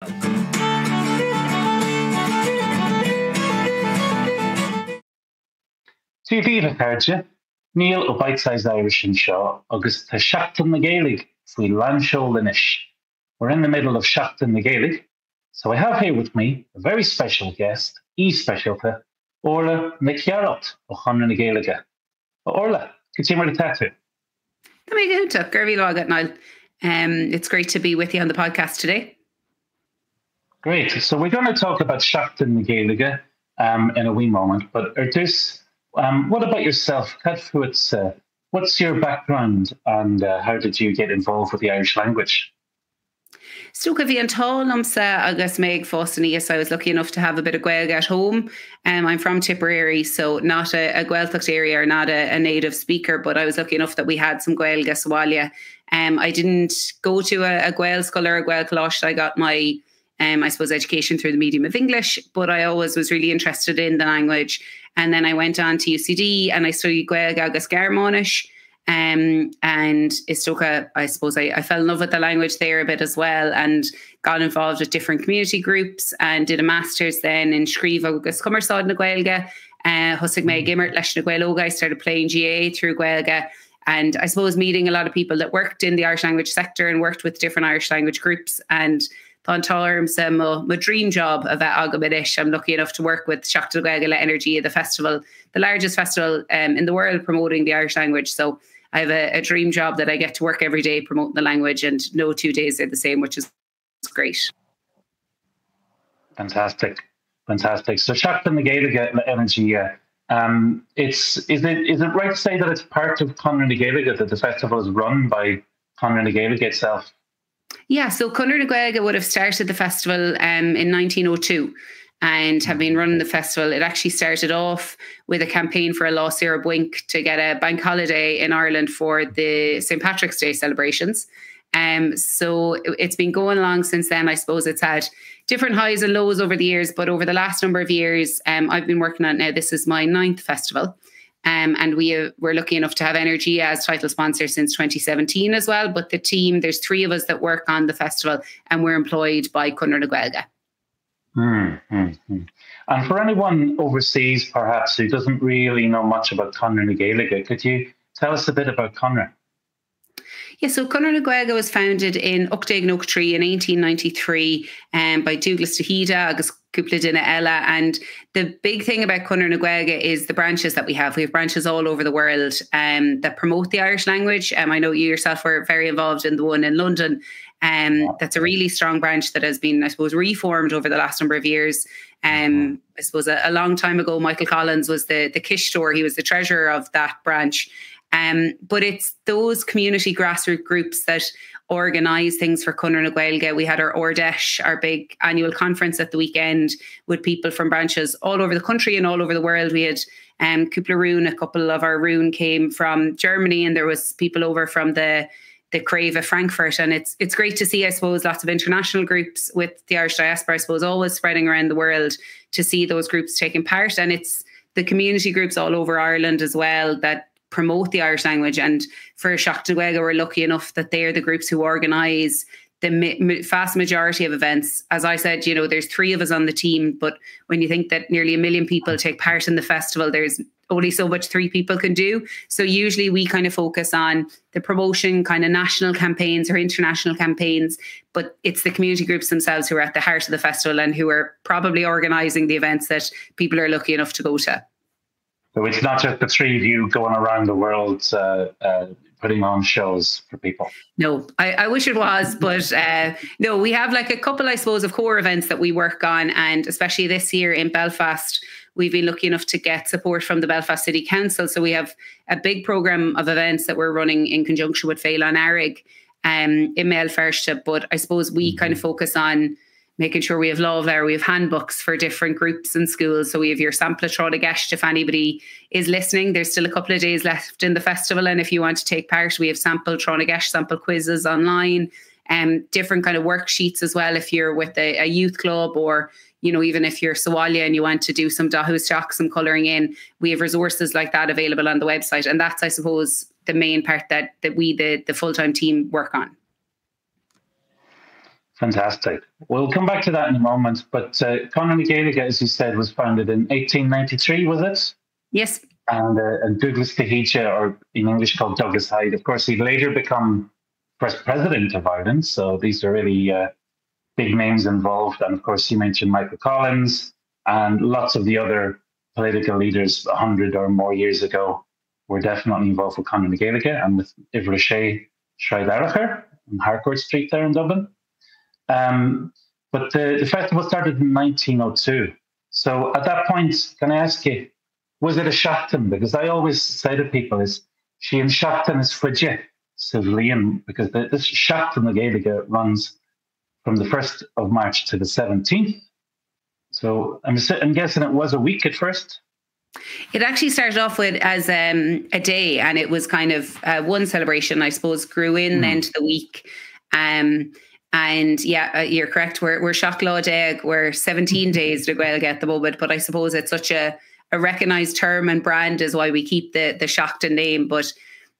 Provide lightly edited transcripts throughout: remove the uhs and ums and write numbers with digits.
TV Gaeilge, Niall o Bitesize Irish in seo, agus tá Seachtain na Gaeilge faoi Lanshaw Linish. We're in the middle of Seachtain na Gaeilge, so I have here with me a very special guest, specialta, Orlaith Nic Ghearailt o Conradh na Gaeilge. Orla, good to see tattoo. Niall. It's great to be with you on the podcast today. Great. So we're going to talk about Seachtain na Gaeilge in a wee moment, but what about yourself? What's your background and how did you get involved with the Irish language? So I was lucky enough to have a bit of Gaeilge at home. I'm from Tipperary, so not a Gaeltacht area or not a native speaker, but I was lucky enough that we had some Gaeilge Sáile. I didn't go to a Gael school or a Gael Colosh. I got my education through the medium of English, but I always was really interested in the language. And then I went on to UCD and I studied Gaeilge agus Germánish. And Istoka, I suppose I fell in love with the language there a bit as well and got involved with different community groups and did a master's then in Scríomh agus Cumarsáid na Gaeilge. Thosig mé gimmert leis na Gaeilge. I started playing GA through Gaeilge. And I suppose meeting a lot of people that worked in the Irish language sector and worked with different Irish language groups. And my dream job of Agabedish. I'm lucky enough to work with Seachtain na Gaeilge Energy, the festival, the largest festival in the world promoting the Irish language. So I have a dream job that I get to work every day promoting the language, and no 2 days are the same, which is great. Fantastic. So Seachtain na Gaeilge Energy, is it right to say that it's part of Conradh na Gaeilge, that the festival is run by Conradh na Gaeilge itself? Yeah, so Conradh na Gaeilge would have started the festival in 1902 and have been running the festival. It actually started off with a campaign for a Lá Saoire Buinc to get a bank holiday in Ireland for the St. Patrick's Day celebrations. So it's been going along since then. I suppose it's had different highs and lows over the years, but over the last number of years, I've been working on it now. This is my 9th festival. And we're lucky enough to have Energy as title sponsor since 2017 as well. But the team, there's 3 of us that work on the festival and we're employed by Conradh na Gaeilge. And for anyone overseas, perhaps, who doesn't really know much about Conradh na Gaeilge, could you tell us a bit about Conradh? Yeah, so Conradh na Gaeilge was founded in Uchtag in 1893 by Douglas Tahida agus Cúpla Duine Ella. And the big thing about Conradh na Gaeilge is the branches that we have. We have branches all over the world that promote the Irish language. I know you yourself were very involved in the one in London. That's a really strong branch that has been, I suppose, reformed over the last number of years. I suppose a long time ago, Michael Collins was the Kish store. He was the treasurer of that branch. But it's those community grassroots groups that organise things for Conradh na Gaeilge. We had our Ordesh, our big annual conference at the weekend with people from branches all over the country and all over the world. We had Cúpla Rún, a couple of our Rún came from Germany, and there was people over from the Crave of Frankfurt. And it's great to see, I suppose, lots of international groups with the Irish diaspora, I suppose, always spreading around the world, to see those groups taking part. And it's the community groups all over Ireland as well that promote the Irish language. And for Seachtain na Gaeilge, we're lucky enough that they're the groups who organise the vast majority of events. As I said, there's 3 of us on the team, but when you think that nearly 1 million people take part in the festival, there's only so much 3 people can do. So usually we kind of focus on the promotion, kind of national campaigns or international campaigns, but it's the community groups themselves who are at the heart of the festival and who are probably organising the events that people are lucky enough to go to. So it's not just the 3 of you going around the world putting on shows for people. No, I wish it was, but no, we have like a couple, I suppose, of core events that we work on. And especially this year in Belfast, we've been lucky enough to get support from the Belfast City Council. So we have a big programme of events that we're running in conjunction with Féile an Airg in Belfast. But I suppose we kind of focus on making sure we have law there. We have handbooks for different groups and schools. So we have your sample Trána Gceist. If anybody is listening, there's still a couple of days left in the festival. And if you want to take part, we have sample Trána Gceist, sample quizzes online, different kind of worksheets as well. If you're with a youth club, or, even if you're Sáile and you want to do some Dahoo stock, some colouring in, we have resources like that available on the website. And that's, I suppose, the main part that we, the full-time team, work on. Fantastic. We'll come back to that in a moment. But Conradh Nic Ghearailt, as you said, was founded in 1893, was it? Yes. And Douglas Ghearailt, or in English called Douglas Hyde, of course, he'd later become first president of Ireland. So these are really big names involved. And of course, you mentioned Michael Collins and lots of the other political leaders 100 or more years ago were definitely involved with Conradh Nic Ghearailt and with Ivrishay Shridairacher on Harcourt Street there in Dublin. But the festival started in 1902. So at that point, can I ask you, was it a Seachtain? Because I always say to people, is she in Seachtain is Fridge, civilian, because the Seachtain the Gaeilge runs from the 1st of March to the 17th. So I'm guessing it was a week at first. It actually started off with as a day, and it was kind of one celebration, I suppose, grew in then to the week. And yeah, you're correct. We're Seach Day, we're 17 days to Gaeilge at the moment, but I suppose it's such a recognised term and brand is why we keep the Seachtain name. But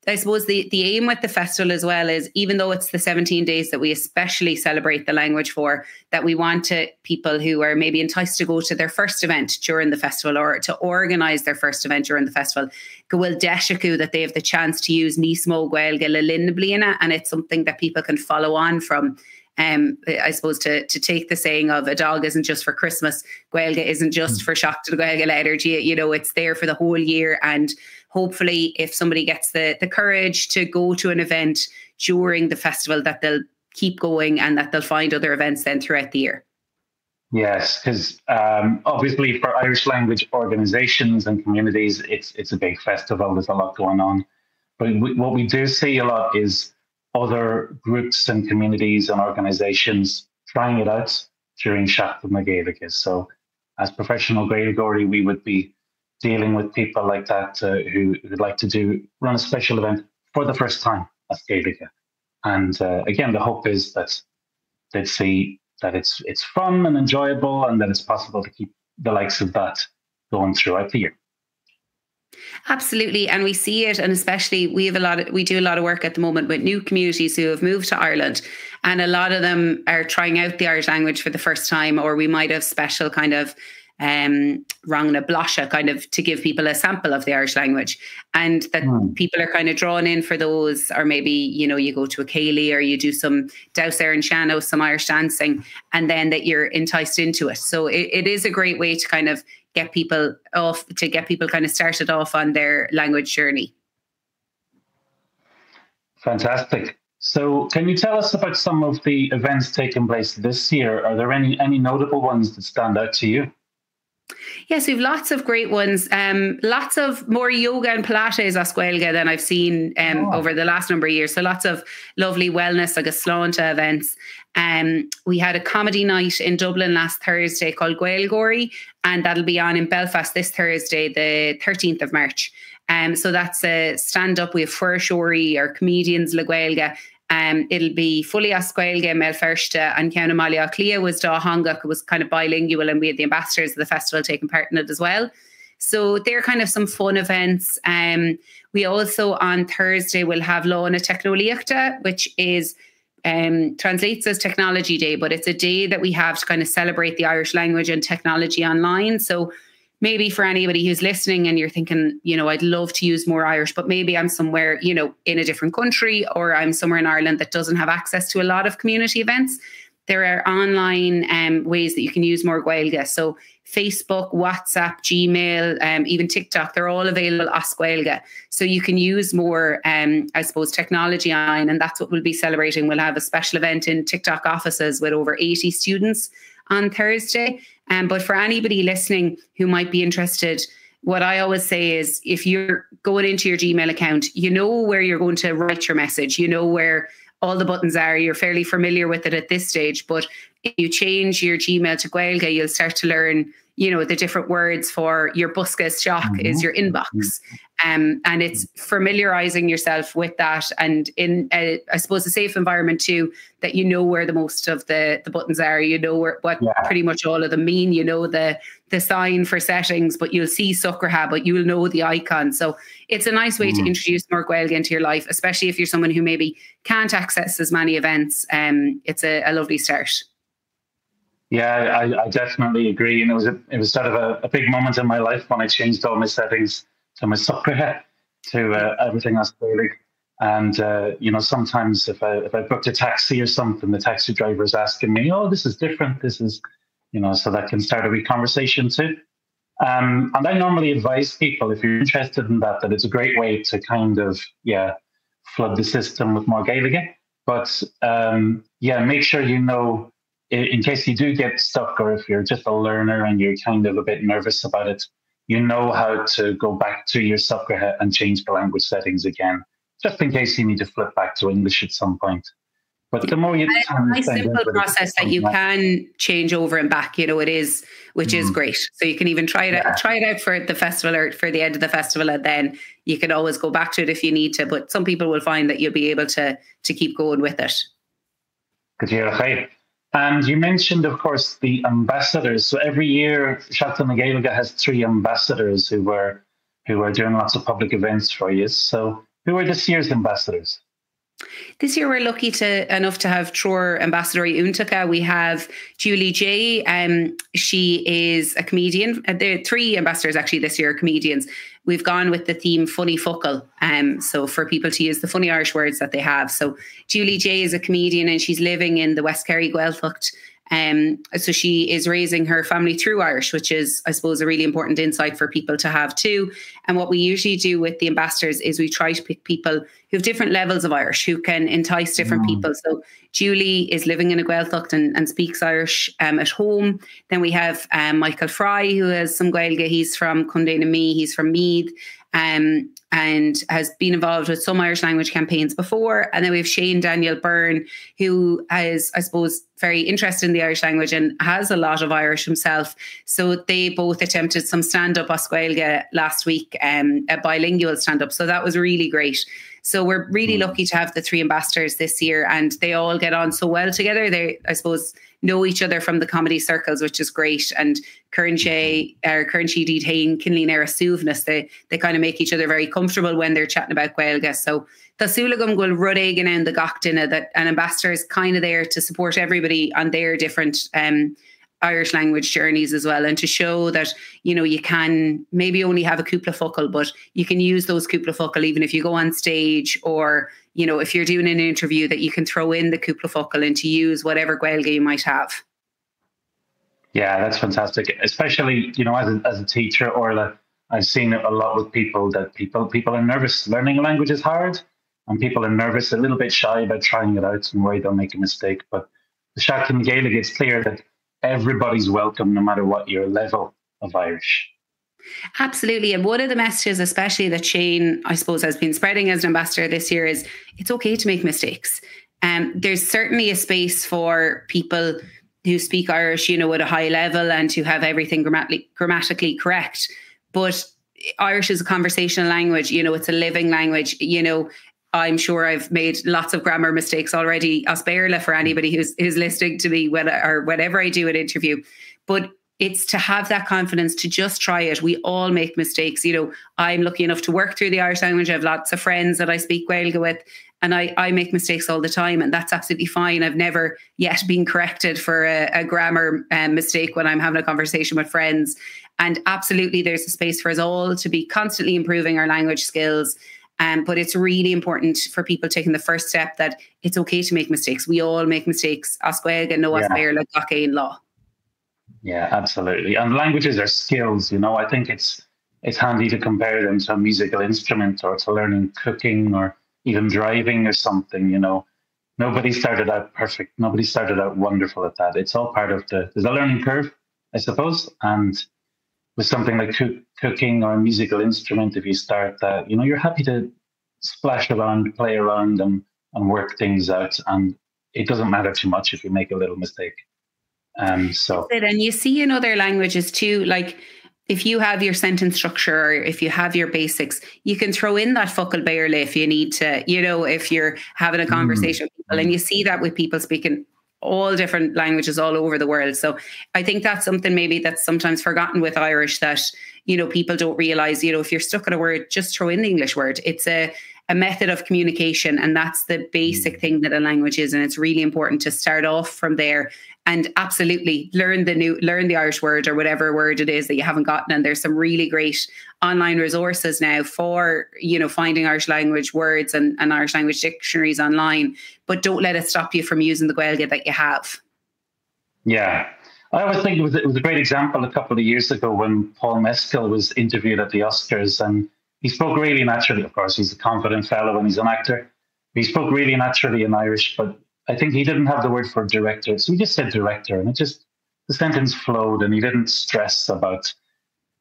I suppose the aim with the festival as well is, even though it's the 17 days that we especially celebrate the language for, that we want people who are maybe enticed to go to their first event during the festival or to organise their first event during the festival, go will deishiku that they have the chance to use Nismo Gaeilge le Linn bliana, and it's something that people can follow on from. I suppose to take the saying of a dog isn't just for Christmas, Gaeilge isn't just for Seachtain Gaeilge Liturgy, it's there for the whole year. And hopefully if somebody gets the courage to go to an event during the festival, that they'll keep going and that they'll find other events then throughout the year. Yes, because obviously for Irish language organisations and communities, it's a big festival. There's a lot going on. But what we do see a lot is other groups and communities and organisations trying it out during Seachtain na Gaeilge. So as professional Gaeilgeoirí, we would be dealing with people like that who would like to run a special event for the first time at Gaeilge. And again, the hope is that they'd see that it's fun and enjoyable and that it's possible to keep the likes of that going throughout the year. Absolutely. And we see it, and especially we do a lot of work at the moment with new communities who have moved to Ireland, and a lot of them are trying out the Irish language for the first time, or we might have special kind of rangna blasha kind of to give people a sample of the Irish language, and that people are kind of drawn in for those, or maybe you go to a Gaeilge or you do some Dowser and Shano, some Irish dancing, and then that you're enticed into it. So it is a great way to kind of get people kind of started off on their language journey. Fantastic. So can you tell us about some of the events taking place this year? Are there any notable ones that stand out to you? Yes, we have lots of great ones. Lots of more yoga and Pilates as Gaeilge than I've seen over the last number of years. So lots of lovely wellness, like a slánta events. We had a comedy night in Dublin last Thursday called Gaeilgeoirí, and that'll be on in Belfast this Thursday, the 13th of March. So that's a stand-up. We have Fuirseoirí, or comedians le Gaeilge. It'll be fully as Gaeilge Mel Fershta, and Cian Amalia Clea was da Hangach. It was kind of bilingual, and we had the ambassadors of the festival taking part in it as well. So they're kind of some fun events. We also on Thursday will have Lána Technoliachta, which is translates as Technology Day, but it's a day that we have to kind of celebrate the Irish language and technology online. So maybe for anybody who's listening and you're thinking, I'd love to use more Irish, but maybe I'm somewhere, in a different country, or I'm somewhere in Ireland that doesn't have access to a lot of community events. There are online ways that you can use more Gaeilge. So Facebook, WhatsApp, Gmail, even TikTok, they're all available as Gaeilge. So you can use more, I suppose, technology online, and that's what we'll be celebrating. We'll have a special event in TikTok offices with over 80 students on Thursday. But for anybody listening who might be interested, what I always say is, if you're going into your Gmail account, you know where you're going to write your message, you know where all the buttons are, you're fairly familiar with it at this stage. But if you change your Gmail to Gaeilge, you'll start to learn, the different words for your buscas shock is your inbox. And it's familiarizing yourself with that, and in I suppose a safe environment too, that where the most of the buttons are, what pretty much all of them mean, the sign for settings, but you'll see Sucraha, but you'll know the icon. So it's a nice way to introduce more Gaeilge into your life, especially if you're someone who maybe can't access as many events. It's a lovely start. Yeah, I definitely agree. And it was sort of a big moment in my life when I changed all my settings to my Sucraha to everything else Gaeilge. And sometimes if I booked a taxi or something, the taxi driver is asking me, "Oh, this is different. This is," so that can start a wee conversation too. And I normally advise people, if you're interested in that it's a great way to kind of flood the system with more Gaeilge. But make sure in case you do get stuck, or if you're just a learner and you're kind of a bit nervous about it, how to go back to your Sucraha and change the language settings again, just in case you need to flip back to English at some point. But the more you it's a nice simple process that you can change over and back, it is, which is great. So you can even try it out for the festival or for the end of the festival, and then you can always go back to it if you need to. But some people will find that you'll be able to keep going with it. Good. And you mentioned, of course, the ambassadors. So every year, Seachtain na Gaeilge has 3 ambassadors who are doing lots of public events for you. So who are this year's ambassadors? This year we're lucky enough to have Tror Ambassador Úntacha. We have Julie J. She is a comedian. There are 3 ambassadors actually this year are comedians. We've gone with the theme Funny Focal. So for people to use the funny Irish words that they have. So Julie J is a comedian and she's living in the West Kerry Gaeltacht. So she is raising her family through Irish, which is, I suppose, a really important insight for people to have too. And what we usually do with the ambassadors is we try to pick people who have different levels of Irish, who can entice different people. So Julie is living in a Gaeltacht and speaks Irish at home. Then we have Michael Fry, who has some Gaeilge. He's from Conradh na Mí, he's from Meath. And has been involved with some Irish language campaigns before. And then we have Shane Daniel Byrne, who is, I suppose, very interested in the Irish language and has a lot of Irish himself. So they both attempted some stand-up as Gaeilge last week, a bilingual stand-up. So that was really great. So we're really lucky to have the 3 ambassadors this year, and they all get on so well together. They, I suppose, know each other from the comedy circles, which is great. And Currency Deed Hain, Kinley Nera Suvness, they kind of make each other very comfortable when they're chatting about Gaeilge. So the Sulagum will Rudaigan and the Gachtina, that an ambassador is kind of there to support everybody on their different Irish language journeys as well, and to show that you can maybe only have a cúpla focal, but you can use those cúpla focal even if you go on stage, or if you're doing an interview, that you can throw in the cúpla focal and to use whatever Gaeilge you might have. Yeah, that's fantastic. Especially as a teacher, Orla, I've seen it a lot with people that people are nervous. Learning a language is hard, and people are nervous, a little bit shy about trying it out and worry they'll make a mistake. But the Seachtain na Gaeilge, it's clear that everybody's welcome, no matter what your level of Irish. Absolutely. And one of the messages, especially that Shane, I suppose, has been spreading as an ambassador this year, is it's okay to make mistakes. There's certainly a space for people who speak Irish, at a high level and who have everything grammatically correct. But Irish is a conversational language, it's a living language, I'm sure I've made lots of grammar mistakes already, as Béarla, for anybody who's listening to me whenever I do an interview. But it's to have that confidence to just try it. We all make mistakes. I'm lucky enough to work through the Irish language. I have lots of friends that I speak Gaeilge with, and I make mistakes all the time, and that's absolutely fine. I've never yet been corrected for a grammar mistake when I'm having a conversation with friends. And absolutely, there's a space for us all to be constantly improving our language skills. But it's really important for people taking the first step that it's okay to make mistakes. We all make mistakes. As Gaeilge, no as Béarla, Gacain law. Yeah, absolutely. And languages are skills. I think it's handy to compare them to a musical instrument or to learning cooking or even driving or something. Nobody started out perfect. Nobody started out wonderful at that. It's all part of there's a learning curve, I suppose. And with something like cooking or a musical instrument, if you start that, you're happy to splash around, play around and work things out. And it doesn't matter too much if you make a little mistake. So, and you see in other languages too, like if you have your sentence structure or if you have your basics, you can throw in that focal béarla if you need to, if you're having a conversation with people. And you see that with people speaking all different languages all over the world. So I think that's something maybe that's sometimes forgotten with Irish, that, people don't realize, if you're stuck on a word, just throw in the English word. It's a method of communication. And that's the basic thing that a language is. And it's really important to start off from there and absolutely learn the Irish word or whatever word it is that you haven't gotten. And there's some really great online resources now for, finding Irish language words and Irish language dictionaries online, but don't let it stop you from using the Gaeilge that you have. Yeah. I always think it was a great example a couple of years ago when Paul Mescal was interviewed at the Oscars, and he spoke really naturally. Of course, he's a confident fellow and he's an actor. He spoke really naturally in Irish, but I think he didn't have the word for director. So he just said director, and the sentence flowed, and he didn't stress about,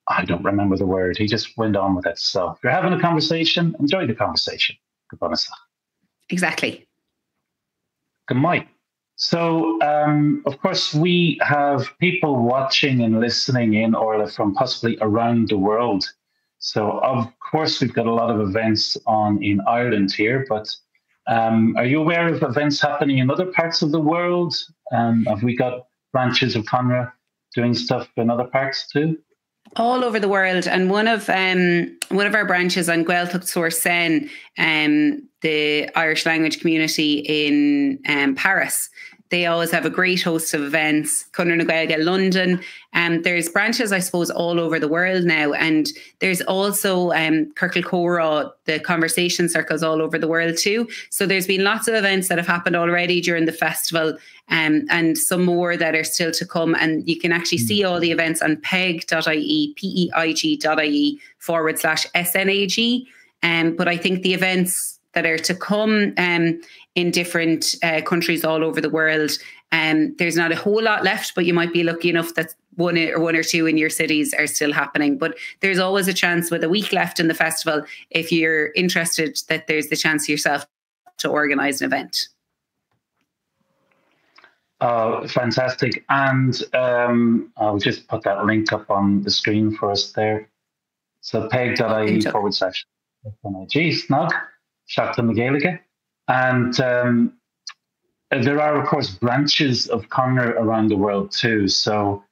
I don't remember the word. He just went on with it. So if you're having a conversation, enjoy the conversation. Good bonus. Exactly. Good night. So, of course, we have people watching and listening in Orla from possibly around the world. So, of course, we've got a lot of events on in Ireland here, but are you aware of events happening in other parts of the world? Have we got branches of Conradh doing stuff in other parts too? All over the world. And one of our branches on Gaeilge Sourcen, the Irish language community in Paris, they always have a great host of events. Conradh na Gaeilge London. There's branches, I suppose, all over the world now. And there's also Circle Conradh, the conversation circles all over the world too. So there's been lots of events that have happened already during the festival, and some more that are still to come. And you can actually see all the events on peig.ie, peig.ie/SNAG. But I think the events that are to come in different countries all over the world, there's not a whole lot left, but you might be lucky enough that one or two in your cities are still happening. But there's always a chance with a week left in the festival, if you're interested, that there's the chance yourself to organise an event. Fantastic. And I'll just put that link up on the screen for us there. So peig.ie /SNAG, snug, Seachtain na Gaeilge. And there are, of course, branches of Conradh around the world too. So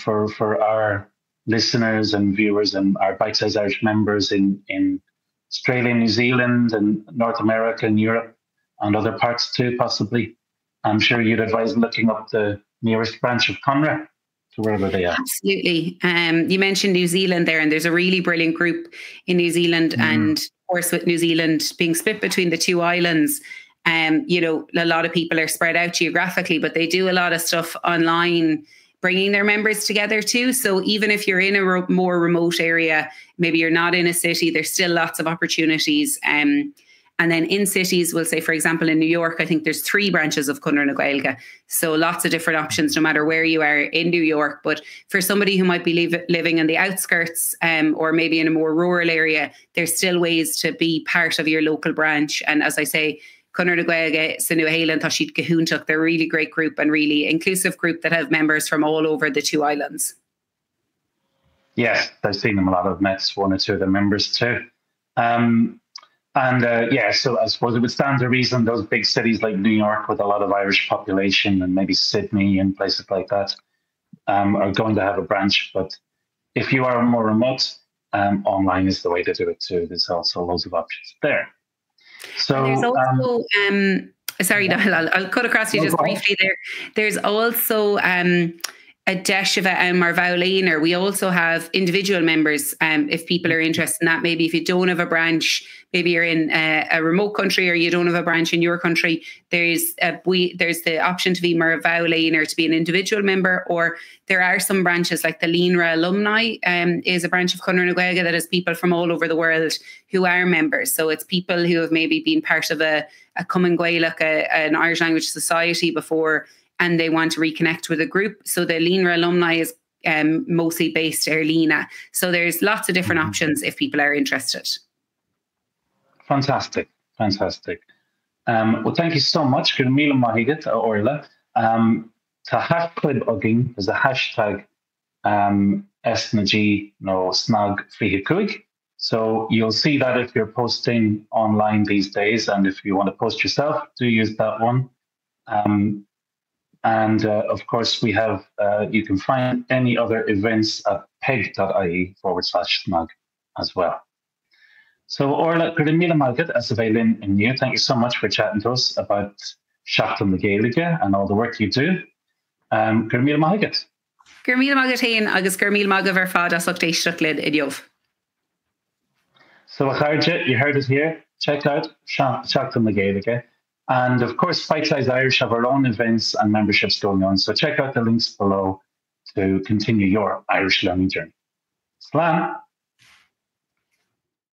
for our listeners and viewers and our Bitesize Irish members in Australia, New Zealand, and North America and Europe and other parts too, possibly, I'm sure you'd advise looking up the nearest branch of Conradh to wherever they are. Absolutely. You mentioned New Zealand there, and there's a really brilliant group in New Zealand. And of course, with New Zealand being split between the two islands, a lot of people are spread out geographically, but they do a lot of stuff online, bringing their members together too. So even if you're in a more remote area, maybe you're not in a city, there's still lots of opportunities. And then in cities, we'll say, for example, in New York, I think there's 3 branches of Conradh na Gaeilge. So lots of different options, no matter where you are in New York. But for somebody who might be living on the outskirts or maybe in a more rural area, there's still ways to be part of your local branch. And as I say, Conradh na Gaeilge, Sa Nua-Héileann Táisíocht Ghearailt, they're a really great group and really inclusive group that have members from all over the 2 islands. Yes, I've seen them a lot. I've met 1 or 2 of the members too. So I suppose it would stand to reason those big cities like New York with a lot of Irish population and maybe Sydney and places like that are going to have a branch. But if you are more remote, online is the way to do it too. There's also loads of options there. So and there's also, sorry, Niall, I'll cut across you just briefly there. There's also a Desheva and Marvowlaner. We also have individual members. If people are interested in that, maybe if you don't have a branch, maybe you're in a remote country or you don't have a branch in your country, there's the option to be Marvowlaner, to be an individual member, or there are some branches like the Líonra Alumni is a branch of Conradh na Gaeilge that has people from all over the world who are members. So it's people who have maybe been part of a Cumann Gaelach, an Irish language society before, and they want to reconnect with a group. So the Líonra Alumni is mostly based Lína. So there's lots of different options if people are interested. Fantastic. Well, thank you so much. Orla. Ta hasclub ugging is a hashtag SNG no snag frihikuig. So you'll see that if you're posting online these days, and if you want to post yourself, do use that one. And of course, we have, you can find any other events at peg.ie/snag as well. So Orla, good mille maigad as availin in you. Thank you so much for chatting to us about Seachtain Gaeilge and all the work you do. Good mille maigad. Gur mille maigad hain agus gur mille maigad ver fad as octéisteach lid in Jov. So Gaeilge, you heard it here. Check out Seachtain Gaeilge. And of course, Bitesize Irish have our own events and memberships going on. So check out the links below to continue your Irish learning journey. Slán.